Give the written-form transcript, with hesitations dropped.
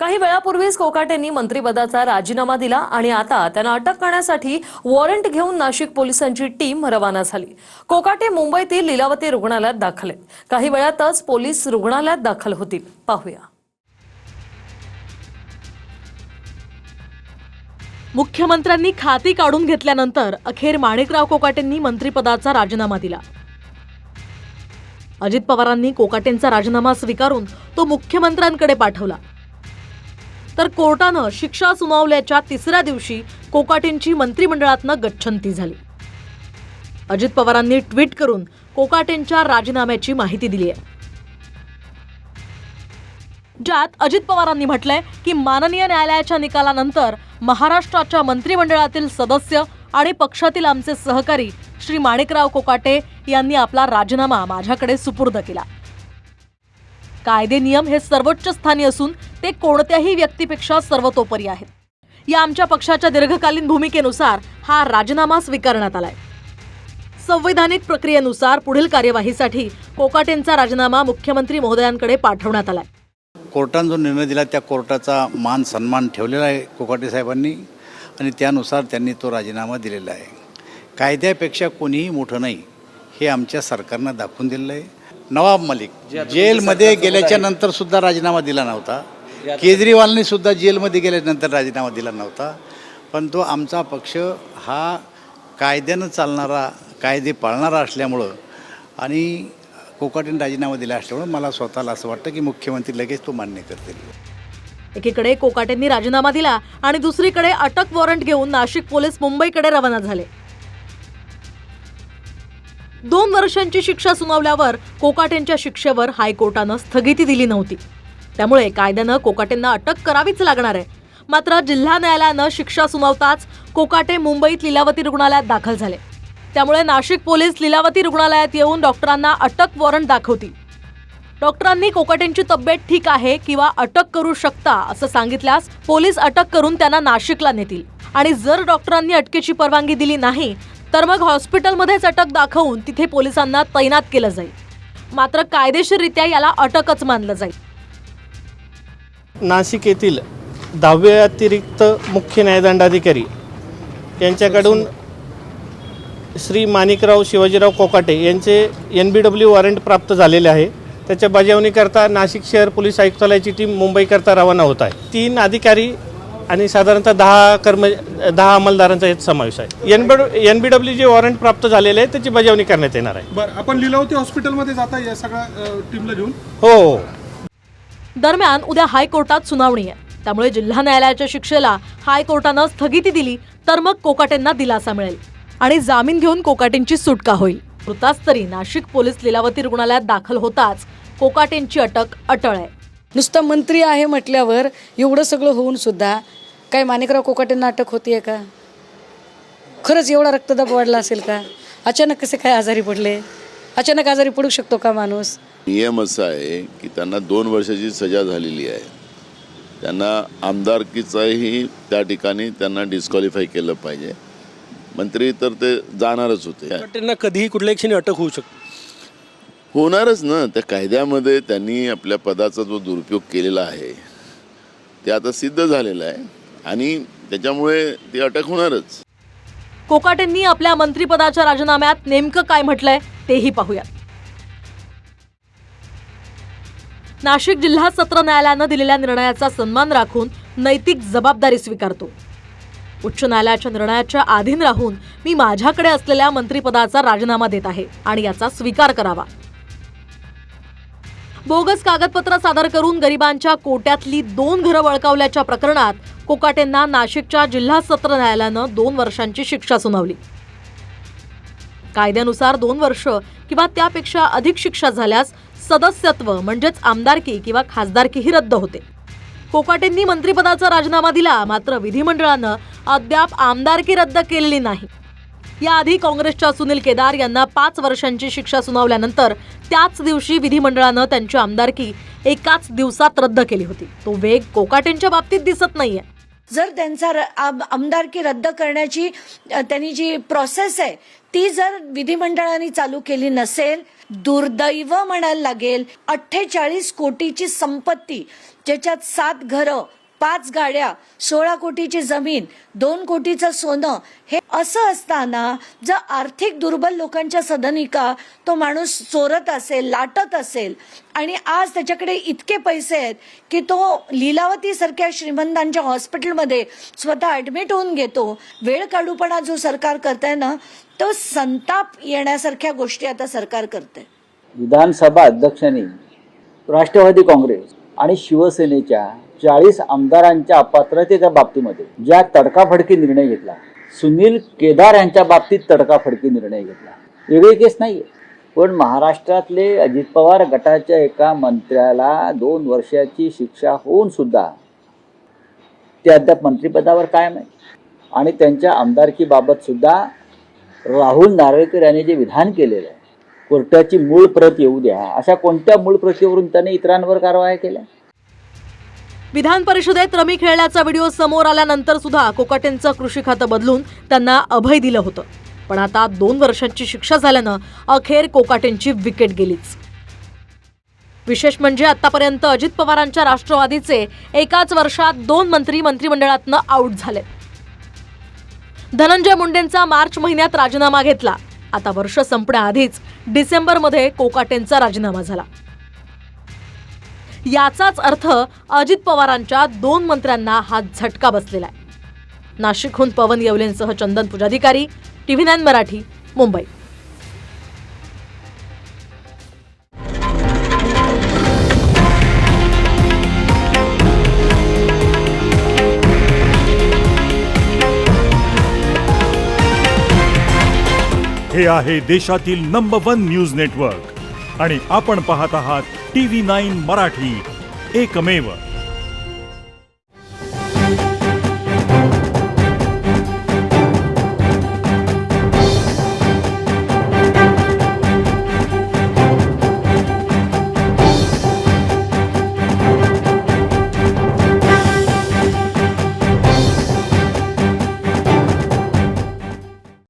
काही वेळापूर्वीच कोकाटेंनी मंत्रिपदाचा राजीनामा दिला आणि आता त्यांना अटक करण्यासाठी वॉरंट घेऊन नाशिक पोलिसांची टीम रवाना झाली। कोकाटे मुंबईतील लीलावती रुग्णालयात दाखल आहेत। काही वेळातच पोलीस रुग्णालयात दाखल होतील। पाहूया। मुख्यमंत्र्यांनी खाती काढून घेतल्यानंतर अखेर माणिकराव कोकाटेंनी मंत्रिपदाचा राजीनामा दिला। अजित पवारांनी कोकाटेंचा राजीनामा स्वीकारून तो मुख्यमंत्र्यांकडे पाठवला। तर कोर्टानं शिक्षा सुनावल्याच्या तिसऱ्या दिवशी कोकाटेंची मंत्रिमंडळातनं गच्छंती झाली। अजित पवारांनी ट्विट करून कोकाटेंच्या राजीनाम्याची माहिती दिली आहे, ज्यात अजित पवारांनी म्हटलंय की माननीय न्यायालयाच्या निकालानंतर महाराष्ट्राच्या मंत्रिमंडळातील सदस्य आणि पक्षातील आमचे सहकारी श्री माणिकराव कोकाटे यांनी आपला राजीनामा माझ्याकडे सुपूर्द केला। कायदे नियम हे सर्वोच्च स्थानी असून ते कोणत्याही व्यक्तीपेक्षा सर्वतोपरी आहेत। या आमच्या पक्षाच्या दीर्घकालीन भूमिकेनुसार हा राजीनामा स्वीकारण्यात आलाय। संवैधानिक प्रक्रियेनुसार पुढील कार्यवाहीसाठी कोकाटेंचा राजीनामा मुख्यमंत्री महोदयांकडे पाठवण्यात आलाय। कोर्टाने जो निर्णय दिला त्या कोर्टाचा मान सन्मान ठेवलेला आहे कोकाटे साहेबांनी आणि त्यानुसार त्यांनी तो राजीनामा दिलेला आहे। कायद्यापेक्षा कोणीही मोठं नाही हे आमच्या सरकारनं दाखवून दिलेलं आहे। नवाब मलिक जेलमध्ये गेल्याच्या नंतर सुद्धा राजीनामा दिला नव्हता। केजरीवालने सुद्धा जेलमध्ये गेल्यानंतर राजीनामा दिला नव्हता। पण तो आमचा पक्ष हा कायद्यानं चालणारा, कायदे पाळणारा असल्यामुळं आणि कोकाटेंनी राजीनामा दिला असल्यामुळे मला स्वतःला असं वाटतं की मुख्यमंत्री लगेच तो मान्य करतील। एकीकडे कोकाटेंनी राजीनामा दिला आणि दुसरीकडे अटक वॉरंट घेऊन नाशिक पोलीस मुंबईकडे रवाना झाले। 2 वर्षांची शिक्षा सुनावल्यावर कोकाटेंच्या शिक्षेवर हायकोर्टानं स्थगिती दिली नव्हती। त्यामुळे कायद्यानं कोकाटेंना अटक करावीच लागणार आहे। मात्र जिल्हा न्यायालयानं शिक्षा सुनावताच कोकाटे मुंबईत लीलावती रुग्णालयात दाखल झाले। त्यामुळे नाशिक पोलीस लीलावती रुग्णालयात येऊन डॉक्टरांना अटक वॉरंट दाखवतील। डॉक्टरांनी कोकाटेंची तब्येत ठीक आहे किंवा अटक करू शकता असं सांगितल्यास पोलीस अटक करून त्यांना नाशिकला नेतील आणि जर डॉक्टरांनी अटकेची परवानगी दिली नाही तर मग हॉस्पिटलमध्येच अटक दाखवून तिथे पोलिसांना तैनात केलं जाईल। मात्र कायदेशीररित्या याला अटकच मानलं जाईल। नाशिक येथील 10वे अतिरिक्त मुख्य न्यायदंडाधिकारी यांच्याकडून श्री माणिकराव शिवाजीराव कोकाटे यांचे NBW वॉरंट प्राप्त झालेले आहे। त्याच्या बजावणीकरता नाशिक शहर पोलीस आयुक्तालयाची टीम मुंबईकरता रवाना होत आहे। 3 अधिकारी आणि साधारणतः 10 अंमलदारांचा यात समावेश आहे। NBW जे वॉरंट प्राप्त झालेले आहे त्याची बजावणी करण्यात येणार आहे। बरं, आपण लीलावती हॉस्पिटलमध्ये जाता या सगळ्या टीमला घेऊन? हो। दरम्यान उद्या हायकोर्टात सुनावणी आहे। त्यामुळे जिल्हा न्यायालयाच्या शिक्षेला हायकोर्टानं स्थगिती दिली तर मग कोकाटेंना दिलासा मिळेल आणि जामीन घेऊन कोकाटेंची सुटका होईल। मृतास तरी नाशिक पोलीस लीलावती रुग्णालयात दाखल होताच कोकाटेंची अटक अटळ आहे। नुसतं मंत्री आहे म्हटल्यावर एवढं सगळं होऊन सुद्धा काय माणिकराव कोकाटेंना अटक होतीये का? खरंच एवढा रक्तदाब वाढला असेल का? अचानक कसे काय आजारी पडले? अचानक आजारी पडू शकतो का माणूस? नियम असा आहे की त्यांना 2 वर्षाची सजा झालेली आहे। त्यांना आमदारकीचाही त्या ठिकाणी त्यांना डिस्क्वालिफाय केलं पाहिजे। मंत्री तर ते जाणारच होते। त्यांना कधीही कुठल्याही क्षणी अटक होऊ शकते, होणारच ना। त्या कायद्यामध्ये त्यांनी आपल्या पदाचा जो दुरुपयोग केलेला आहे ते आता सिद्ध झालेलं आहे आणि त्याच्यामुळे ती अटक होणारच। कोकाटेंनी आपल्या मंत्रिपदाच्या राजीनाम्यात नेमकं काय म्हटलंय तेही पाहूया। नाशिक जिल्हा सत्र न्यायालयानं दिलेल्या निर्णयाचा सन्मान राखून नैतिक जबाबदारी स्वीकारतो। उच्च न्यायालयाच्या निर्णयाच्या अधीन राहून मी माझ्याकडे असलेल्या मंत्रिपदाचा राजीनामा देत आहे आणि याचा स्वीकार करावा। बोगस कागदपत्र सादर करून गरिबांच्या कोट्यातली 2 घरं बळकावल्याच्या प्रकरणात कोकाटेंना नाशिकच्या जिल्हा सत्र न्यायालयानं 2 वर्षांची शिक्षा सुनावली। कायद्यानुसार 2 वर्ष किंवा त्यापेक्षा अधिक शिक्षा झाल्यास सदस्यत्व म्हणजेच आमदारकी किंवा खासदारकीही रद्द होते। कोकाटेंनी मंत्रिपदाचा राजीनामा दिला, मात्र विधिमंडळानं अद्याप आमदारकी रद्द केलेली नाही। याआधी काँग्रेसच्या सुनील केदार यांना 5 वर्षांची शिक्षा सुनावल्यानंतर त्याच दिवशी विधिमंडळानं त्यांची आमदारकी एकाच दिवसात रद्द केली होती। तो वेग कोकाटेंच्या बाबतीत दिसत नाहीये। जर त्यांचा आमदारकी रद्द करण्याची त्यांनी जी प्रोसेस आहे ती जर विधिमंडळाने चालू केली नसेल, दुर्दैव म्हणायला लागेल. 48 कोटीची संपत्ती, ज्याच्यात 7 घरं, 5 गाड्या, 16 कोटीची जमीन, 2 कोटीचं सोनं, हे असं असताना जर आर्थिक दुर्बल लोकांच्या सदनिका तो माणूस चोरत असेल, लाटत असेल आणि आज त्याच्याकडे इतके पैसे आहेत की तो लीलावती सारख्या श्रीमंतांच्या हॉस्पिटलमध्ये स्वतः ऍडमिट होऊन घेतो, वेळ काढूपणा जो सरकार करताय ना, तो संताप येण्यासारख्या गोष्टी आता सरकार करते. विधानसभा अध्यक्षांनी राष्ट्रवादी काँग्रेस आणि शिवसेनेच्या 40 आमदारांच्या अपात्रतेच्या बाबतीमध्ये ज्या तडकाफडकी निर्णय घेतला, सुनील केदार यांच्या बाबतीत तडकाफडकी निर्णय घेतला, वेगळी केस नाहीये. पण महाराष्ट्रातले अजित पवार गटाच्या एका मंत्र्याला 2 वर्षाची शिक्षा होऊन सुद्धा ते अद्याप मंत्रिपदावर कायम आहे. आणि त्यांच्या आमदारकीबाबत सुद्धा राहुल नार्वेकर यांनी जे विधान केलेलं आहे, कोर्टाची मूळ प्रत येऊ द्या, अशा कोणत्या मूळ प्रतीवरून त्याने इतरांवर कारवाया केल्या? विधान परिषदेत रमी खेळल्याचा व्हिडिओ समोर आल्यानंतर सुद्धा कोकाटेंचं कृषी खातं बदलून त्यांना अभय दिलं होतं. पण आता 2 वर्षांची शिक्षा झाल्यानं अखेर कोकाटेंची विकेट गेलीच. विशेष म्हणजे आतापर्यंत अजित पवारांच्या राष्ट्रवादीचे एकाच वर्षात 2 मंत्री मंत्रिमंडळातनं आऊट झाले. धनंजय मुंडेंचा मार्च महिन्यात राजीनामा घेतला. आता वर्ष संपण्याआधीच डिसेंबरमध्ये कोकाटेंचा राजीनामा झाला. याचाच अर्थ अजित पवारांच्या 2 मंत्र्यांना हा झटका बसलेला आहे. नाशिकहून पवन येवलेंसह चंदन पुजाधिकारी, TV9 मराठी, मुंबई. हे आहे देशातील नंबर 1 न्यूज नेटवर्क आणि आपण पाहत आहात TV9 मराठी, एकमेव.